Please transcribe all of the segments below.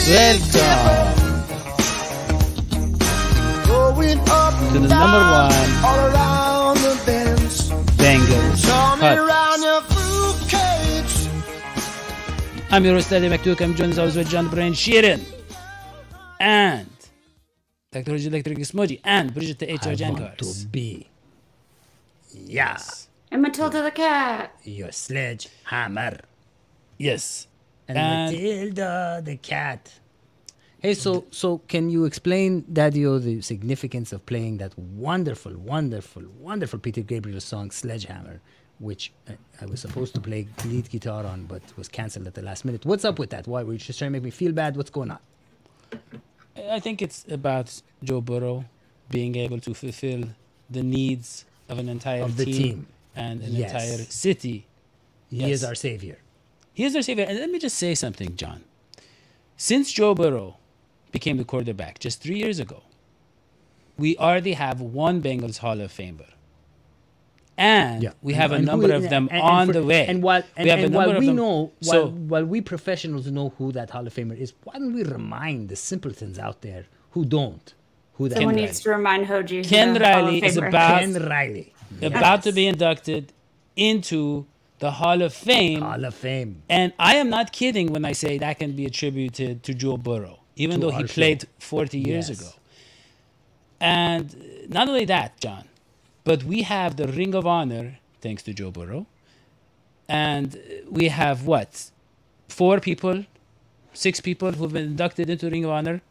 Welcome to the number one Bengals Hut. I'm your host, Dadio. I'm joined as always with John Brain Sheeran and Dr. Hodgie Electric Smoji and Bridget the HR Jankars. I want to be, and Matilda the cat. your sledgehammer. Yes. And Matilda the cat. Hey, so can you explain, Dadio, the significance of playing that wonderful Peter Gabriel song, Sledgehammer, which I was supposed to play lead guitar on, but was cancelled at the last minute. What's up with that? Why were you just trying to make me feel bad? What's going on? I think it's about Joe Burrow being able to fulfill the needs of an entire team and an entire city. He is our savior. He is our savior. And let me just say something, John. Since Joe Burrow became the quarterback just 3 years ago, we already have one Bengals Hall of Famer. And we have a number of them on the way. And while we professionals know who that Hall of Famer is, why don't we remind the simpletons out there who don't who that Someone needs to remind Hodgie. Ken Riley is about to be inducted into the Hall of Fame. Hall of Fame. And I am not kidding when I say that can be attributed to Joe Burrow, even though he played 40 years ago. And not only that, John, but we have the Ring of Honor, thanks to Joe Burrow. And we have what? 6 people who've been inducted into Ring of Honor?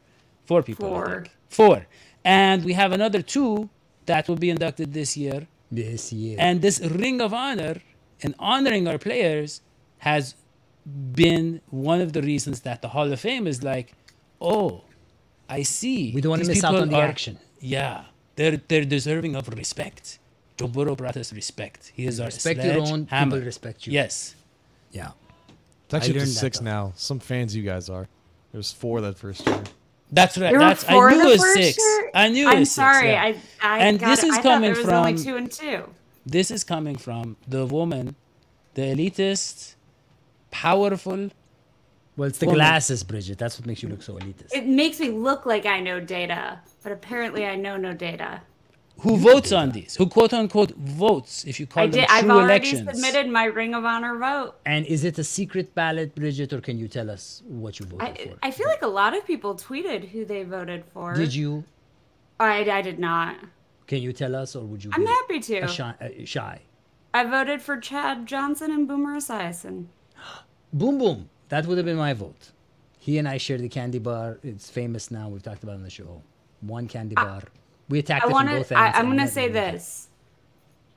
4 people. 4. And we have another 2 that will be inducted this year. And this Ring of Honor and honoring our players has been one of the reasons that the Hall of Fame is like, oh, I see. We don't want to miss out on the action. Yeah. They're deserving of respect. Joe Burrow brought us respect. He is our respect your own, people respect you. Yes. Yeah. It's actually up to 6 now. Some fans you guys are. There's 4 that first year. That's right. I knew it was 6. I knew it was 6. I'm sorry. Yeah. I thought there was only 2 and 2. This is coming from the woman, the elitist, powerful. Well, it's the glasses, Bridget. That's what makes you look so elitist. It makes me look like I know data, but apparently I know no data. Who votes on these? Who quote unquote votes? If you call them true I've already elections. submitted my Ring of Honor vote. And is it a secret ballot, Bridget, or can you tell us what you voted for? I feel like a lot of people tweeted who they voted for. Did you? I did not. Can you tell us, or would you? I'm happy to. Shy. I voted for Chad Johnson and Boomer Esiason. Boom, boom. That would have been my vote. He and I shared the candy bar. It's famous now. We've talked about it on the show. One candy bar. We attacked it from both ends. I'm going to say this.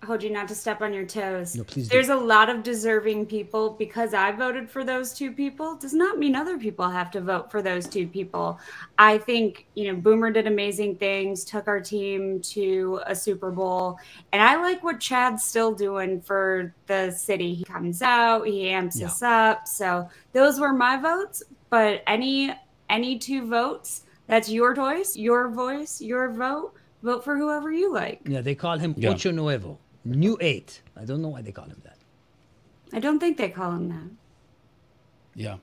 Hodgie, not to step on your toes. No, please do. There's a lot of deserving people. Because I voted for those 2 people does not mean other people have to vote for those 2 people. I think, Boomer did amazing things, took our team to a Super Bowl. And I like what Chad's still doing for the city. He comes out, he amps us up. So those were my votes. But any 2 votes, that's your choice, your voice, your vote. Vote for whoever you like. Yeah, they call him Ocho Nuevo. New 8. I don't know why they call him that. I don't think they call him that. Yeah.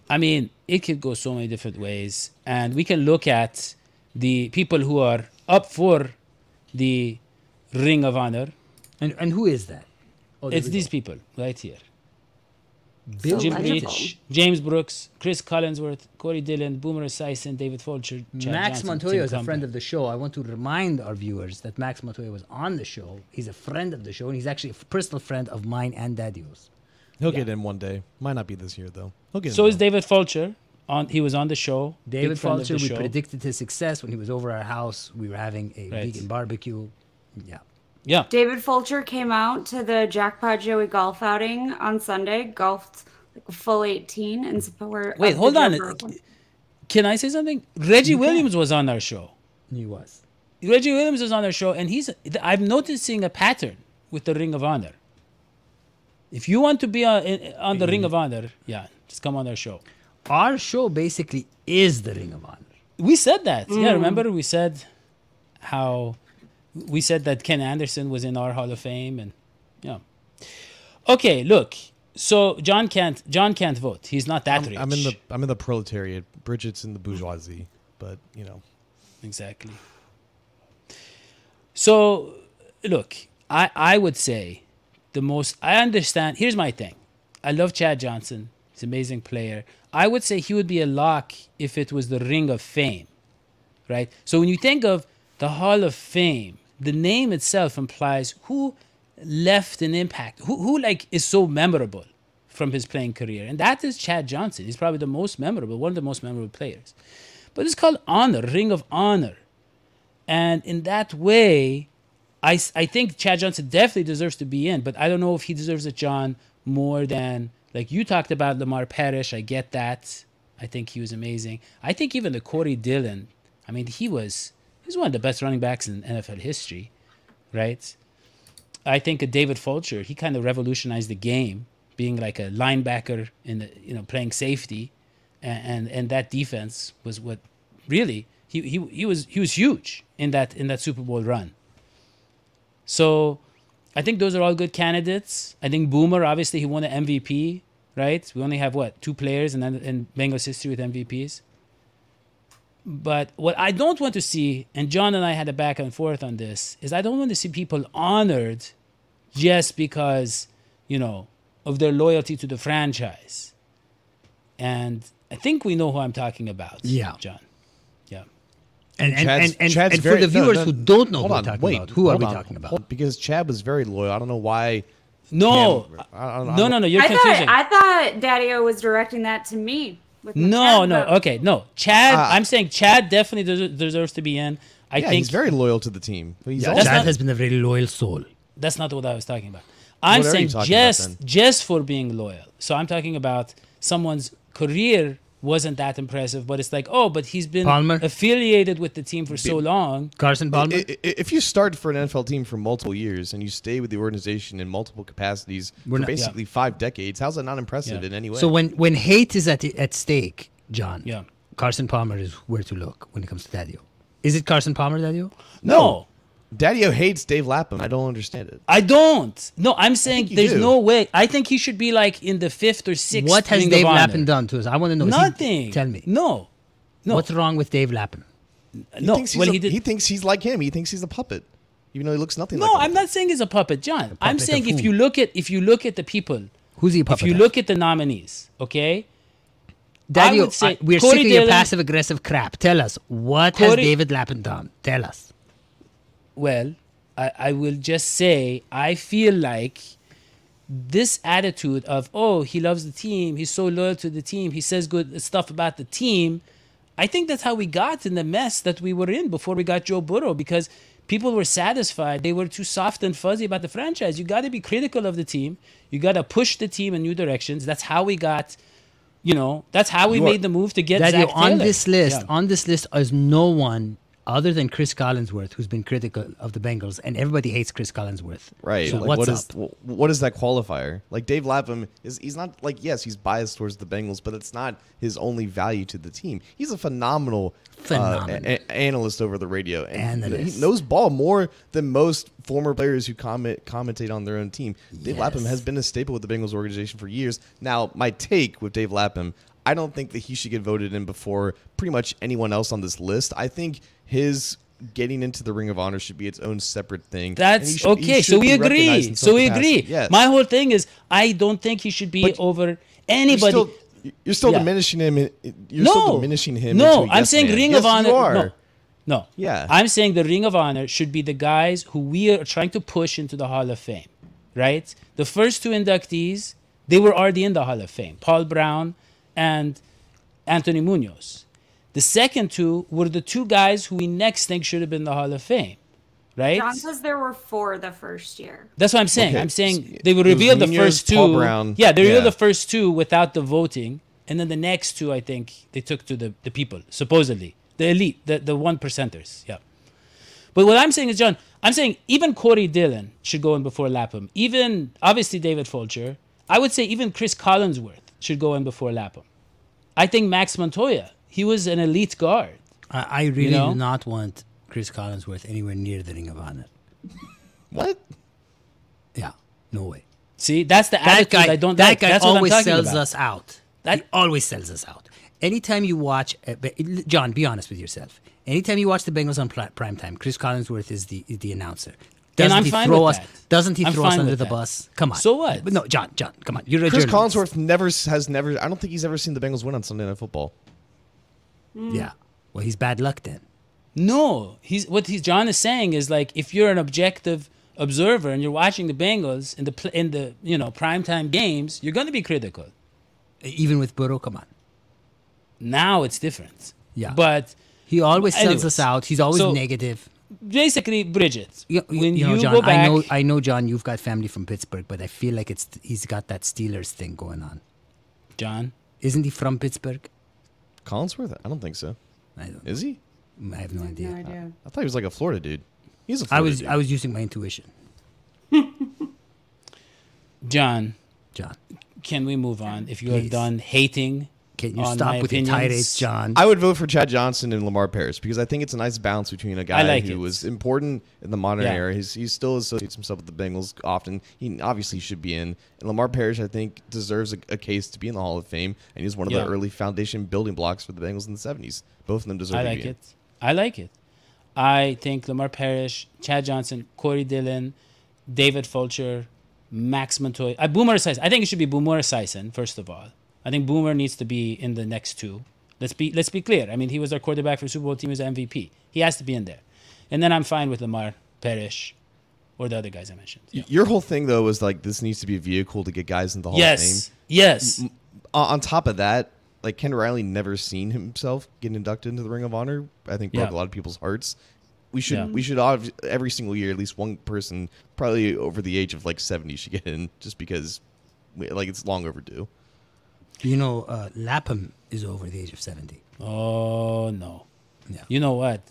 I mean, it could go so many different ways. And we can look at the people who are up for the Ring of Honor. And who is that? Oh, it's these people right here. Jim Leach, James Brooks, Chris Collinsworth, Corey Dillon, Boomer Esiason, David Fulcher, Chad Max Johnson, Montoya Tim is a Crump. friend of the show. I want to remind our viewers that Max Montoya was on the show. He's a friend of the show, and he's actually a personal friend of mine and Dadio's. He'll get in one day. Might not be this year, though. He'll get in. So is David Fulcher. He was on the show. David Fulcher, we predicted his success when he was over our house. We were having a vegan barbecue. Yeah. David Fulcher came out to the Jackpot Joey golf outing on Sunday. Golfed like a full 18 and support. Wait, hold on. Can I say something? Reggie Williams was on our show. He was. Reggie Williams was on our show, and I'm noticing a pattern with the Ring of Honor. If you want to be on the Ring of Honor, just come on our show. Our show basically is the Ring of Honor. We said that. Yeah, remember we said that Ken Anderson was in our Hall of Fame, and Okay, look, So John can't vote. He's not that rich. I'm in the proletariat. Bridget's in the bourgeoisie, but you know. Exactly. So look, I would say I understand. Here's my thing. I love Chad Johnson. He's an amazing player. I would say he would be a lock if it was the Ring of Fame, right? So when you think of the Hall of Fame, the name itself implies who left an impact, who like is so memorable from his playing career, and that is Chad Johnson. He's probably the most memorable, one of the most memorable players. But it's called honor, Ring of Honor, and in that way, I think Chad Johnson definitely deserves to be in. But I don't know if he deserves it, John, more than like you talked about Lamar Parrish. I get that. I think he was amazing. I think even the Corey Dillon. I mean, he's one of the best running backs in NFL history, right? I think David Fulcher, he kind of revolutionized the game, being like a linebacker playing safety, and that defense was what really he was huge in that Super Bowl run. So I think those are all good candidates. I think Boomer, obviously he won the MVP, right? We only have two players in Bengals history with MVPs. But what I don't want to see, and John and I had a back and forth on this, is I don't want to see people honored just because, of their loyalty to the franchise. And I think we know who I'm talking about. Yeah. John. Yeah. And for the viewers who don't know who we're talking about, who are we talking about? Because Chad was very loyal. I don't know why. No. No, you're confusing. I thought Dadio was directing that to me. No. Okay, no. Chad, I'm saying Chad definitely deserves to be in. I think he's very loyal to the team. Chad has been a very loyal soul. That's not what I was talking about. I'm saying just for being loyal. So I'm talking about someone's career wasn't that impressive, but it's like, but he's been affiliated with the team for so long. Carson Palmer? If you start for an NFL team for multiple years and you stay with the organization in multiple capacities for basically 5 decades, how's that not impressive in any way? So when hate is at stake, John, Carson Palmer is where to look when it comes to Dadio. Is it Carson Palmer, Dadio? No. Dadio hates Dave Lapham. I don't understand it. I don't. No, I'm saying there's no way. I think he should be like in the 5th or 6th. What has Dave Lapham done to us? I want to know. Nothing. Tell me. No. What's wrong with Dave Lapham? He thinks he's like him. He thinks he's a puppet, even though he looks nothing like him. No, I'm not saying he's a puppet, John. I'm saying if you look at the people, who's he a puppet? If you look at the nominees, okay. Dadio, we're sick of your passive aggressive crap. Tell us, what has David Lapham done? Tell us. Well, I will just say, I feel like this attitude of, he loves the team, he's so loyal to the team, he says good stuff about the team, I think that's how we got in the mess that we were in before we got Joe Burrow, because people were satisfied. They were too soft and fuzzy about the franchise. You got to be critical of the team. You got to push the team in new directions. That's how we got, that's how we made the move to get Zach Taylor. On this list is no one other than Chris Collinsworth, who's been critical of the Bengals, and everybody hates Chris Collinsworth. Right. So what is that qualifier? Like Dave Lapham he's not yes, he's biased towards the Bengals, but it's not his only value to the team. He's a phenomenal analyst over the radio, and he knows ball more than most former players who commentate on their own team. Dave Lapham has been a staple with the Bengals organization for years. Now, my take with Dave Lapham, I don't think that he should get voted in before pretty much anyone else on this list. I think his getting into the Ring of Honor should be its own separate thing. That's okay. So we agree. Yes. My whole thing is I don't think he should be over anybody. You're still diminishing him. Still diminishing him. No, I'm saying Ring of Honor. You are. No. Yeah. I'm saying the Ring of Honor should be the guys who we are trying to push into the Hall of Fame, right? The first 2 inductees, they were already in the Hall of Fame. Paul Brown and Anthony Munoz. The second 2 were the 2 guys who we next think should have been in the Hall of Fame, right? John says there were 4 the first year. That's what I'm saying. Okay. I'm saying they would reveal the first 2. Paul Brown. Yeah, they revealed the first 2 without the voting, and then the next 2, I think, they took to the people, supposedly. The elite, the 1%ers, yeah. But what I'm saying is, John, I'm saying even Corey Dillon should go in before Lapham. Even, obviously, David Fulcher. I would say even Chris Collinsworth should go in before Lapham. I think Max Montoya, he was an elite guard. I really do not want Chris Collinsworth anywhere near the Ring of Honor. What? Yeah, no way. See, that's the That attitude guy, I don't that like. guy That's what I'm always talking sells about. us out. That- He always sells us out. Anytime you watch, John, be honest with yourself. Anytime you watch the Bengals on primetime, Chris Collinsworth is the announcer. And Doesn't I'm he fine throw with us? that. Doesn't he I'm throw us fine under with the that. bus? Come on. So what? But no, John, come on. You're a Chris journalist. Collinsworth has never. I don't think he's ever seen the Bengals win on Sunday Night Football. Yeah. Well, he's bad luck then. No, John is saying is like if you're an objective observer and you're watching the Bengals in the primetime games, you're going to be critical. Even with Burrow, come on. Now it's different. Yeah. But He always sells anyways, us out. He's always so- negative. basically, Bridget, when You know, you John, go back, I know, John, you've got family from Pittsburgh, but I feel like he's got that Steelers thing going on. John, Isn't he from Pittsburgh? Collinsworth? I don't think so. I don't. Is he? I have no idea. No idea. I thought he was like a Florida dude. He's a I Florida dude. was using my intuition, John, John. can we move on? If you're Please. done hating, Can you on stop my with your opinions, tirades, John? I would vote for Chad Johnson and Lamar Paris because I think it's a nice balance between a guy like who it. was important in the modern Yeah. era. He still associates himself with the Bengals often. He obviously should be in. And Lamar Parrish, I think, deserves a case to be in the Hall of Fame. And he's one of Yeah. the early foundation building blocks for the Bengals in the 70s. Both of them deserve I to like be in. it. I like it. I think Lamar Parrish, Chad Johnson, Corey Dillon, David Fulcher, Max Montoya. Boomer Esiason. I think it should be Boomer Esiason, first of all. I think Boomer needs to be in the next two. Let's be clear. I mean, he was our quarterback for Super Bowl team as MVP. He has to be in there. And then I'm fine with Lamar Parrish or the other guys I mentioned. Yeah. Your whole thing, though, was like this needs to be a vehicle to get guys in the Hall of Fame. Yes. On top of that, like Ken Riley never seen himself get inducted into the Ring of Honor. I think broke Yeah. a lot of people's hearts. We Yeah. should every single year at least one person probably over the age of like 70 should get in just because it's long overdue. You know, Lapham is over the age of 70. Oh, no. Yeah. You know what?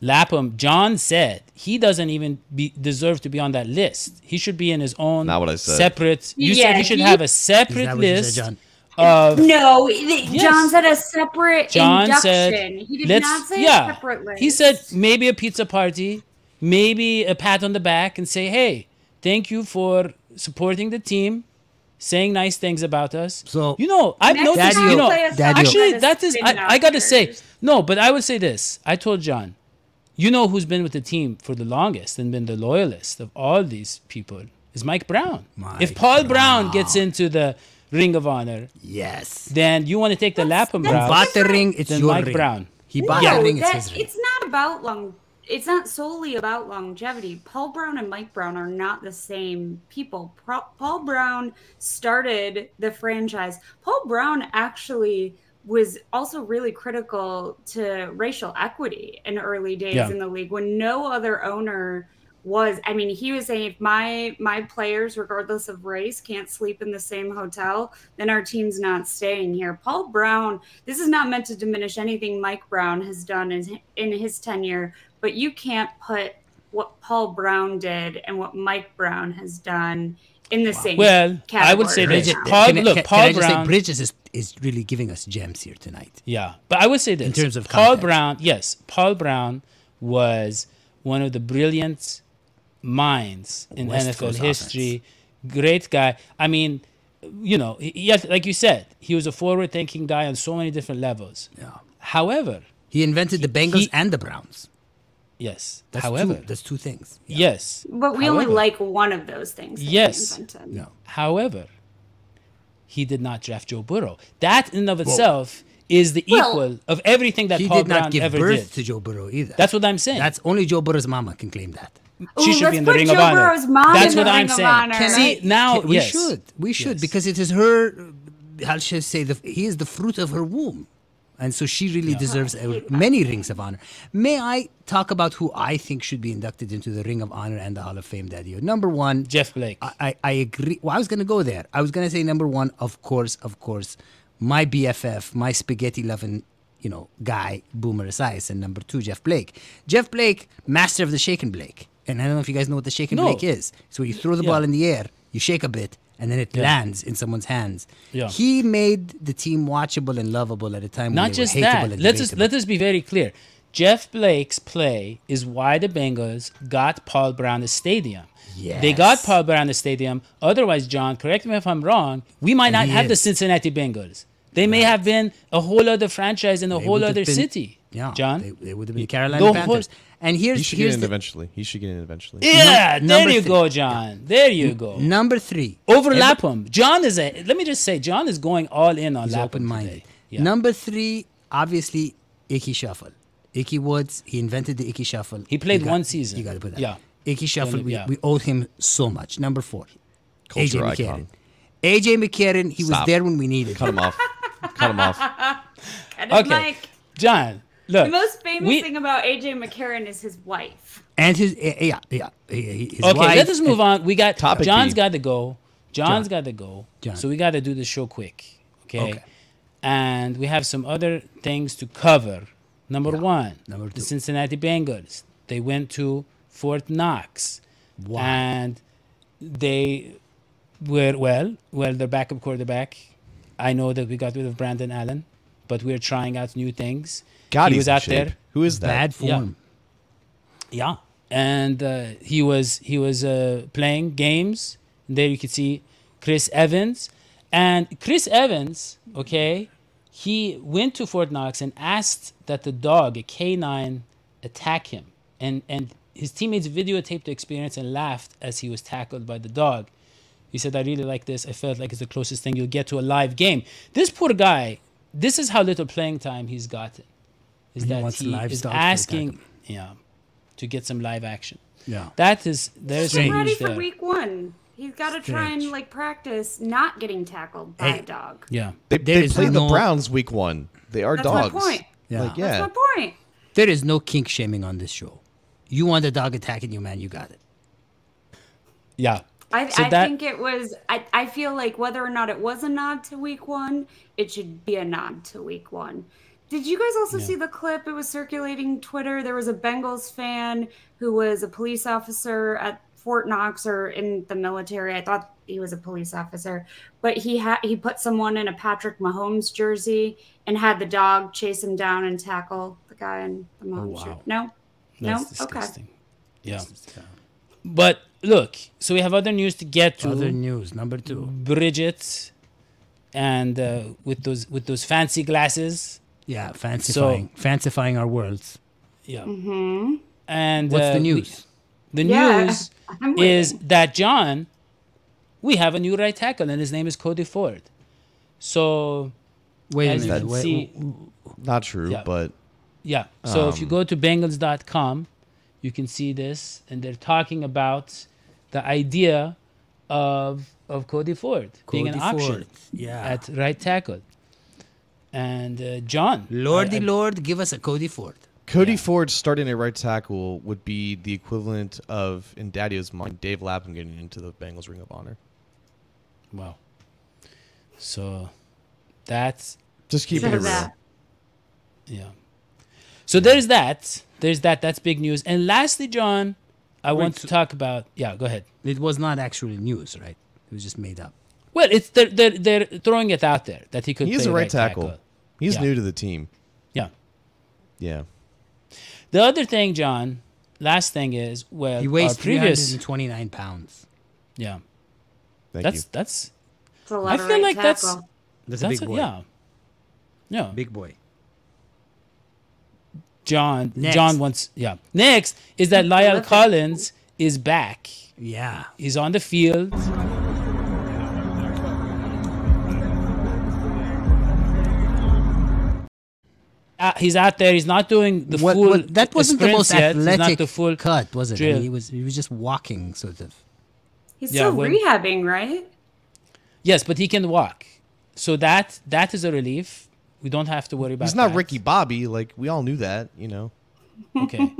Lapham, John said he doesn't even deserve to be on that list. He should be in his own Not what I said. separate. You said Yeah, he should he- have a Is separate that what you list said, John? of. No, John said a separate John induction. said, He did let's, not say yeah. a separate list. He said maybe a pizza party, maybe a pat on the back and say, hey, thank you for supporting the team, saying nice things about us. So- you know, I've Next noticed, time you know, play a song Dadio. actually, by the that is, Spin I got to say, Doctors. no, but I would say this. I told John, you know who's been with the team for the longest and been the loyalist of all these people is Mike Brown. If Paul Brown gets into the Ring of Honor, Yes. then you want to take the Lapham that's route. Bought the ring, it's Then your Mike ring. Brown. He bought No, the ring, it's his ring. it's not about it's not solely about longevity. Paul Brown and Mike Brown are not the same people. Paul Brown started the franchise. Paul Brown actually was also really critical to racial equity in early days Yeah. in the league when no other owner was. I mean, he was saying if my players, regardless of race, can't sleep in the same hotel, then our team's not staying here. Paul Brown, this is not meant to diminish anything Mike Brown has done in his tenure, but you can't put what Paul Brown did and what Mike Brown has done in the same Well, category. I would say this. right now. Paul- Can I- look, can Paul I just say Brown- Bridges is really giving us gems here tonight. Yeah, but I would say this. In terms of Paul context. Brown, yes, Paul Brown was one of the brilliant minds in West NFL Coast history. Great guy. I mean, you know, yes, like you said, he was a forward-thinking guy on so many different levels. Yeah. However, He invented the Bengals he- and the Browns. yes. That's However, that's two things. yes. But we only However- like one of those things. that he Yes. invented. No. However, he did not draft Joe Burrow. That in and of itself is the Well, equal of everything that He Paul did not Brown give ever birth did. to Joe Burrow either. That's what I'm saying. That's only Joe Burrow's mama can claim that. She Ooh, should let's be in the put Ring Joe of Honor. Burrow's mom That's in what the I'm Ring of saying. Honor. See, now, we yes. should Yes. because it is her. How should I say? He is the fruit of her womb, and so she really deserves many rings of honor. May I talk about who I think should be inducted into the Ring of Honor and the Hall of Fame, Dadio? Number one, Jeff Blake. I agree. Well, I was going to go there. I was going to say number one, of course, my BFF, my spaghetti loving, guy, Boomer Esiason. And number two, Jeff Blake. Jeff Blake, master of the shake and Blake. And I don't know if you guys know what the shake and No. Blake is. So you throw the Yeah. ball in the air, you shake a bit, and then it lands in someone's hands. Yeah. He made the team watchable and lovable at a time when Not they just were hateable that. and Let debatable. us be very clear. Jeff Blake's play is why the Bengals got Paul Brown a stadium. Yes. They got Paul Brown a stadium. Otherwise, John, correct me if I'm wrong, we might not have the Cincinnati Bengals. They may have been a whole other franchise in a whole other city. Yeah, John. They would have been Carolina Panthers. And He should get in eventually. He should get in eventually. Yeah, there number you three. go, John. There you go. Number 3. Overlap him. John is let me just say, John is going all in on He's Lapham open-minded. today. Yeah. Number 3, obviously, Icky Shuffle. Icky Woods, he invented the Icky Shuffle. He played one season. You got to put that. Yeah. Icky Shuffle, Yeah. we owed him so much. Number 4, Culture AJ icon. McCarron. AJ McCarron, he was Stop. there when we needed Cut him. him off. Cut him off. And it's Okay. like, John, look. the most famous thing about AJ McCarron is his wife. And his, his Okay, wife. let us move on. We got Topic John's B. got to go. John's got to go. John. So we got to do the show quick. Okay? Okay. And we have some other things to cover. Number 1, Number the 2. Cincinnati Bengals. They went to Fort Knox. Wow. And they were, their backup quarterback. I know that we got rid of Brandon Allen, but we're trying out new things. God, he he's was in out shape. there. Who is that? Bad form. Yeah, and he was playing games. There you can see Chris Evans, and Chris Evans. Okay, he went to Fort Knox and asked that the dog, a canine, attack him, and his teammates videotaped the experience and laughed as he was tackled by the dog. He said, "I really like this. I felt like it's the closest thing you'll get to a live game." This poor guy. This is how little playing time he's gotten. Is He that wants he live is dogs to asking, attack to get some live action. Yeah. There's He's some ready news for there. week 1. He's got to try and Strange. practice not getting tackled by Hey. a dog. Yeah. They is played no- the Browns week 1. They are That's dogs. my point. Yeah. Like, yeah. That's my point. There is no kink shaming on this show. You want a dog attacking you, man, you got it. Yeah. I So that- think it was. I feel like whether or not it was a nod to week 1, it should be a nod to week 1. Did you guys also see the clip? It was circulating Twitter. There was a Bengals fan who was a police officer at Fort Knox or in the military. I thought he was a police officer, but he put someone in a Patrick Mahomes jersey and had the dog chase him down and tackle the guy in the Mahomes wow. jersey. No, That's no, disgusting. okay. Yeah. But look, so we have other news to get to. Other news, number 2. Bridget, and with those fancy glasses. Yeah, fancifying our worlds. Yeah. Mm-hmm. And What's the news? The Yeah, news I'm is waiting. that John, we have a new right tackle, and his name is Cody Ford. So Wait a as you minute. can see, Not true, Yeah. but yeah. So if you go to Bengals.com, you can see this, and they're talking about the idea of Cody Ford being an Cody option Ford, yeah. at right tackle. And John, Lordy I- Lord, give us a Cody Ford. Cody Ford starting at right tackle would be the equivalent of, in Dadio's mind, Dave Lapham getting into the Bengals Ring of Honor. wow. So that's Just keeping So it real. that- yeah. So there's that. There's that. That's big news. And lastly, John, I want to talk about. Yeah, go ahead. It was not actually news, right? It was just made up. Well, it's they're throwing it out there that he could. He is play a right tackle. He's Yeah. new to the team. Yeah. Yeah. The other thing, John. Last thing is He weighs our previous. 329 pounds. Yeah. Thank That's you. that's. It's a lot I of feel right like that's. tackle. That's a That's big boy. yeah. Yeah. Big boy. John. Next. John wants. Yeah. Next is that Lyle Prolific. Collins is back. Yeah. He's on the field. He's out there. He's not doing the full. That wasn't the most sprints yet. He's not athletic the full cut, was it? I drill. mean, he was just walking, sort of. He's Yeah, still when- rehabbing, right? Yes, but he can walk. So that is a relief. We don't have to worry about. He's not that. Ricky Bobby. Like, we all knew that, you know. Okay,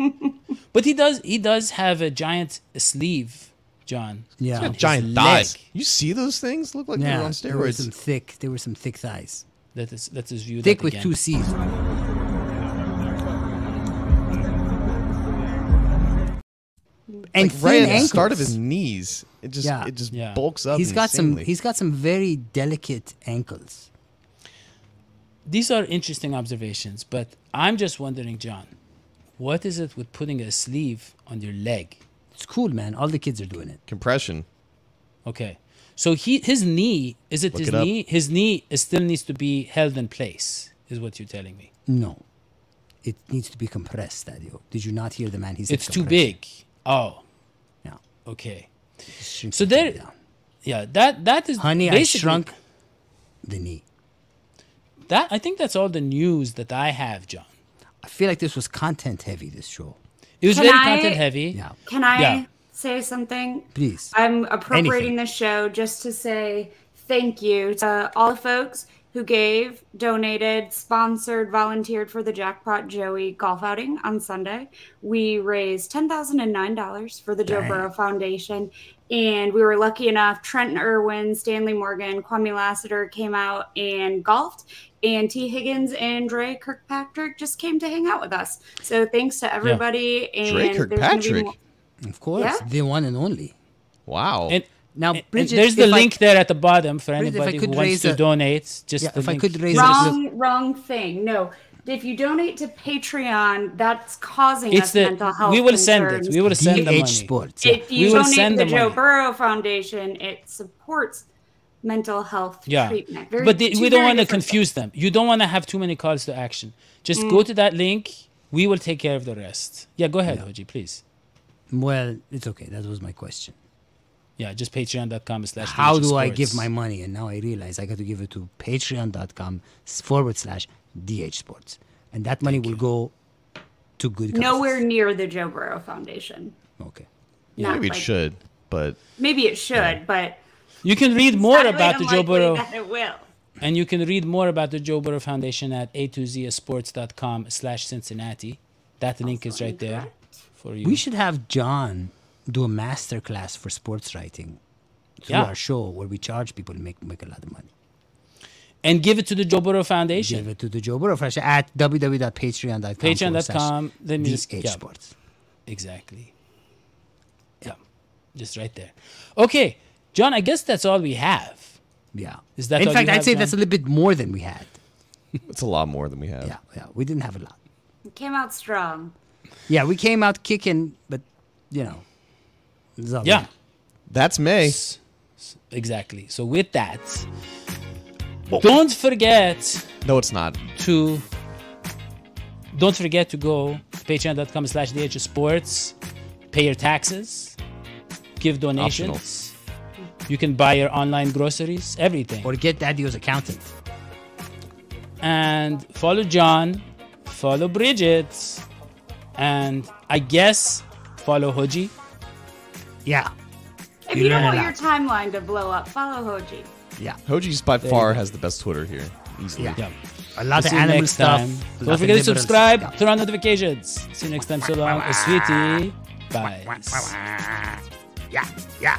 but he does have a giant sleeve, John. Yeah. on his Giant leg. thighs. You see those things? Look like they're Yeah, on there were steroids. some thick thighs. Let's just view Thick that with again. 2 C's. And Like, thin right at the ankles. start of his knees. It just Yeah. bulks up. He's got insanely. some very delicate ankles. These are interesting observations, but I'm just wondering, John, What is it with putting a sleeve on your leg? It's cool, man. All the kids are doing it. Compression. Okay. So his knee, is it Look his it up. knee? His knee still needs to be held in place, is what you're telling me. No. It needs to be compressed, Dadio. Did you not hear the man? He said It's too compression. big. Oh, Yeah. okay. Shrink So it there, down. yeah, that is Honey, I basically, shrunk the knee. that. I think that's all the news that I have, John. I feel like this was content heavy, this show. It was Can very I- content heavy. Yeah. Can I Yeah. say something? Please. I'm appropriating Anything. the show just to say thank you to all the folks who gave, donated, sponsored, volunteered for the Jackpot Joey golf outing on Sunday. We raised $10,009 for the Joe Burrow Foundation. And we were lucky enough, Trent Irwin, Stanley Morgan, Kwame Lassiter came out and golfed. And T. Higgins and Dre Kirkpatrick just came to hang out with us. So thanks to everybody. And Dre there's gonna be Kirkpatrick? more- Of course. Yeah. The one and only. Wow. And, Now, and Bridget, there's the if I- link there at the bottom for Bridget, if I anybody who could wants raise to a- donate. Just Yeah, the if I link. could raise Wrong thing. No. If you donate to Patreon, that's causing It's us the mental health we will send concerns. it. We will send the DH money. Sports. Yeah. If We you will donate send to the the Joe money. Burrow Foundation, it supports mental health Yeah, treatment. but two we don't very want to different confuse them. You don't want to have too many calls to action. Just go to that link. We will take care of the rest. Yeah, go ahead, Hodgie, please. Well, it's okay. That was my question. Yeah, just patreon.com/. How do I give my money? And now I realize I got to give it to patreon.com/DH Sports. And that money will go to good causes. Nowhere near the Joe Burrow Foundation. Okay. Not Maybe it like- should, but Maybe it should, but You can read more highly about the Joe unlikely Burrow, that it will. and you can read more about the Joe Burrow Foundation at a2zsports.com/Cincinnati. That link is right there for you. We should have John do a master class for sports writing through Yeah. our show where we charge people to make a lot of money. And give it to the Joe Burrow Foundation. Give it to the Joe Burrow Foundation at www.patreon.com. Patreon.com. Then you just DH Sports. Exactly. Yeah, just right there. Okay, John. I guess that's all we have. Yeah. Is that In all fact, you I'd have, say John? that's a little bit more than we had. it's a lot more than we have. Yeah, yeah. We didn't have a lot. It came out strong. Yeah, we came out kicking, but, you know. this is all we Yeah. had. That's May. Exactly. So with that, don't forget No, it's not. to go to patreon.com/DH Sports, pay your taxes, give donations. You can buy your online groceries, everything. Or get Dadio's accountant. And follow John, follow Bridget, and I guess follow Hodgie. Yeah. If You you don't learn a want your lot. timeline to blow up, follow Hodgie. Yeah. Hoji's by you far go. has the best Twitter here. Easily. Yeah. Yeah. A lot See of you animal next stuff. time. a lot Don't of forget to liberal subscribe, stuff. turn on notifications. See you next time. So long. A sweetie. Bye. Yeah. Yeah.